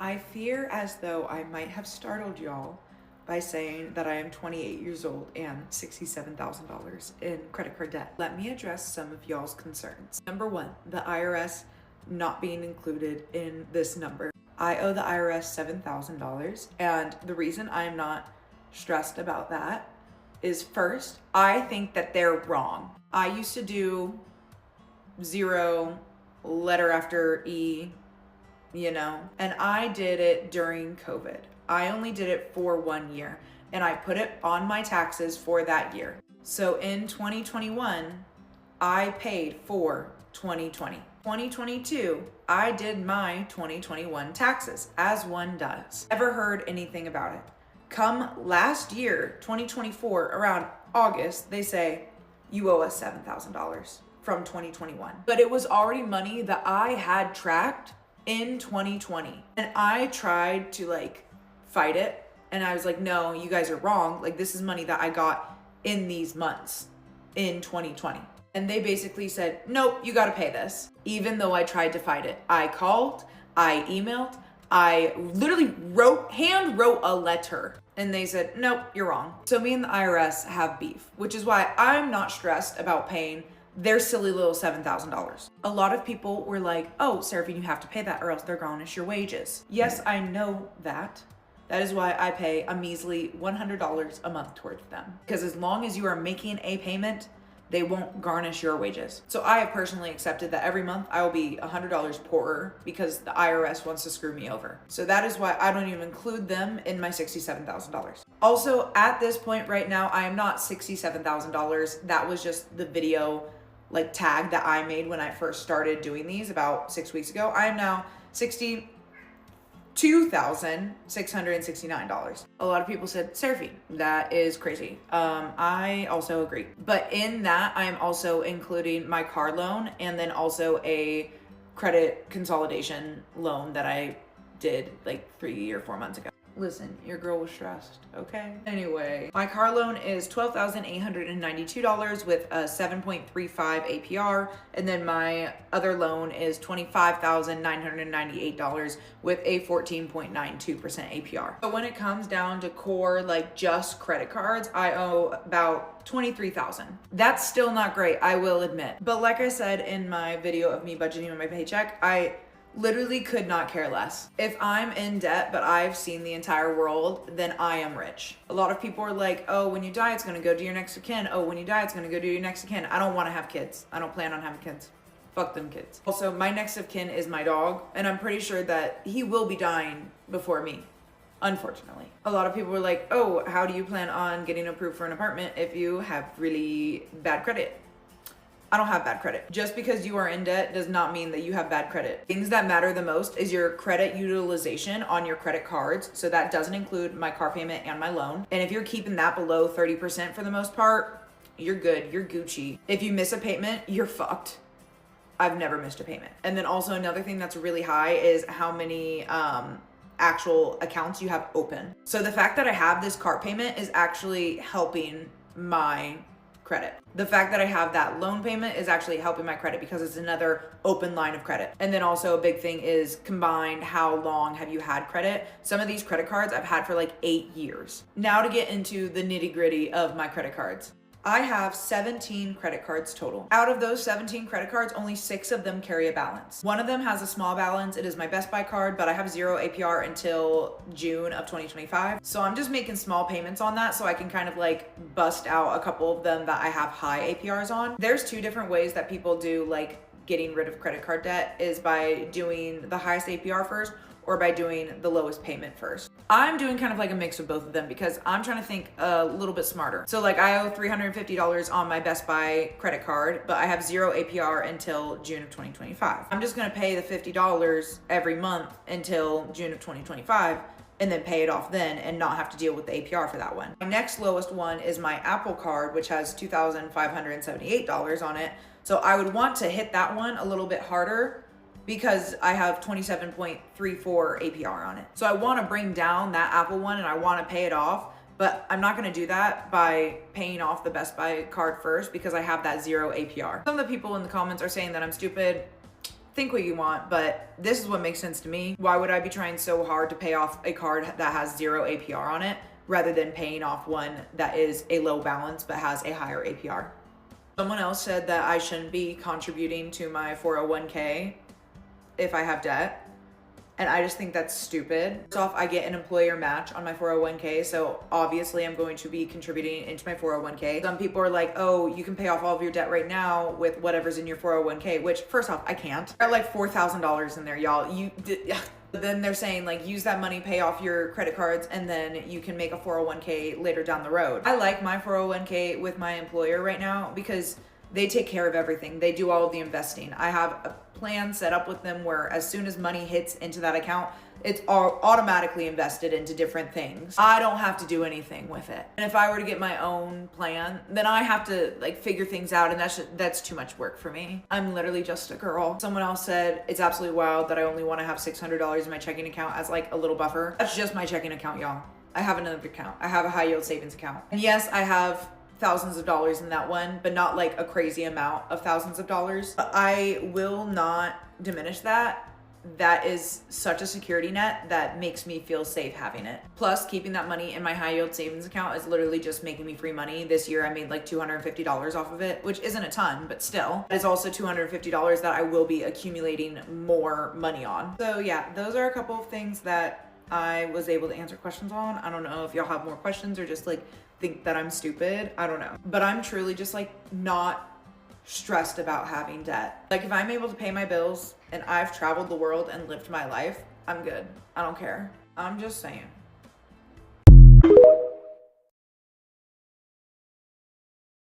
I fear as though I might have startled y'all by saying that I am 28 years old and $67,000 in credit card debt. Let me address some of y'all's concerns. Number one, the IRS not being included in this number. I owe the IRS $7,000, and the reason I'm not stressed about that is, first, I think that they're wrong. I used to do 0, letter after E, and I did it during COVID. I only did it for 1 year, and I put it on my taxes for that year. So in 2021, I paid for 2020. 2022, I did my 2021 taxes, as one does. Never heard anything about it. Come last year, 2024, around August, they say, you owe us $7,000 from 2021. But it was already money that I had tracked in 2020. And I tried to fight it. And I was like, no, you guys are wrong. This is money that I got in these months in 2020. And they basically said, nope, you got to pay this. Even though I tried to fight it. I called, I emailed, I literally hand wrote a letter, and they said, nope, you're wrong. So me and the IRS have beef, which is why I'm not stressed about paying their silly little $7,000. A lot of people were like, oh, Seraphine, you have to pay that or else they're garnish your wages. Yes, I know that. That is why I pay a measly $100 a month towards them. Because as long as you are making a payment, they won't garnish your wages. So I have personally accepted that every month I will be $100 poorer because the IRS wants to screw me over. So that is why I don't even include them in my $67,000. Also, at this point right now, I am not $67,000. That was just the video tag that I made when I first started doing these about 6 weeks ago. I am now $62,669. A lot of people said, Seraphine, that is crazy. I also agree. But in that, I am also including my car loan and then also a credit consolidation loan that I did 3 or 4 months ago. Listen, your girl was stressed, okay? Anyway, my car loan is $12,892 with a 7.35 APR, and then my other loan is $25,998 with a 14.92% APR. But when it comes down to core, just credit cards, I owe about $23,000. That's still not great, I will admit. But like I said in my video of me budgeting my paycheck, I literally could not care less. If I'm in debt, but I've seen the entire world, then I am rich. A lot of people are like, oh, when you die, it's gonna go to your next of kin. Oh, when you die, it's gonna go to your next of kin. I don't wanna have kids. I don't plan on having kids. Fuck them kids. Also, my next of kin is my dog, and I'm pretty sure that he will be dying before me, unfortunately. A lot of people were like, oh, how do you plan on getting approved for an apartment if you have really bad credit? I don't have bad credit. Just because you are in debt does not mean that you have bad credit. Things that matter the most is your credit utilization on your credit cards. So that doesn't include my car payment and my loan. And if you're keeping that below 30% for the most part, you're good, you're Gucci. If you miss a payment, you're fucked. I've never missed a payment. And then also another thing that's really high is how many actual accounts you have open. So the fact that I have this car payment is actually helping my credit. The fact that I have that loan payment is actually helping my credit because it's another open line of credit. And then also a big thing is combined, how long have you had credit? Some of these credit cards I've had for 8 years. Now to get into the nitty gritty of my credit cards. I have 17 credit cards total. Out of those 17 credit cards, only 6 of them carry a balance. One of them has a small balance. It is my Best Buy card, but I have 0 APR until June of 2025. So I'm just making small payments on that so I can kind of bust out a couple of them that I have high APRs on. There's 2 different ways that people do getting rid of credit card debt, is by doing the highest APR first or by doing the lowest payment first. I'm doing kind of a mix of both of them because I'm trying to think a little bit smarter. So I owe $350 on my Best Buy credit card, but I have 0 APR until June of 2025. I'm just gonna pay the $50 every month until June of 2025 and then pay it off then and not have to deal with the APR for that one. My next lowest one is my Apple card, which has $2,578 on it. So I would want to hit that one a little bit harder because I have 27.34 APR on it. So I wanna bring down that Apple one and I wanna pay it off, but I'm not gonna do that by paying off the Best Buy card first because I have that 0 APR. Some of the people in the comments are saying that I'm stupid. think what you want, but this is what makes sense to me. Why would I be trying so hard to pay off a card that has 0 APR on it rather than paying off one that is a low balance but has a higher APR? Someone else said that I shouldn't be contributing to my 401k if I have debt. And I just think that's stupid. First off, I get an employer match on my 401k, so obviously I'm going to be contributing into my 401k. Some people are like, oh, you can pay off all of your debt right now with whatever's in your 401k, which first off, I can't. I got like $4,000 in there, y'all. Then they're saying like, use that money, pay off your credit cards, and then you can make a 401k later down the road. I like my 401k with my employer right now because they take care of everything. They do all of the investing. I have a plan set up with them where as soon as money hits into that account, it's all automatically invested into different things. I don't have to do anything with it. And if I were to get my own plan, then I have to like figure things out, and that's too much work for me. I'm literally just a girl. Someone else said it's absolutely wild that I only want to have $600 in my checking account as like a little buffer. That's just my checking account, y'all. I have another account. I have a high yield savings account. And yes, I have thousands of dollars in that one, but not like a crazy amount of thousands of dollars. But I will not diminish that. That is such a security net that makes me feel safe having it. Plus, keeping that money in my high yield savings account is literally just making me free money. This year I made like $250 off of it, which isn't a ton, but still. It's also $250 that I will be accumulating more money on. So yeah, those are a couple of things that I was able to answer questions on. I don't know if y'all have more questions or just like think that I'm stupid. I don't know. But I'm truly just like not stressed about having debt. Like if I'm able to pay my bills and I've traveled the world and lived my life, I'm good. I don't care. I'm just saying.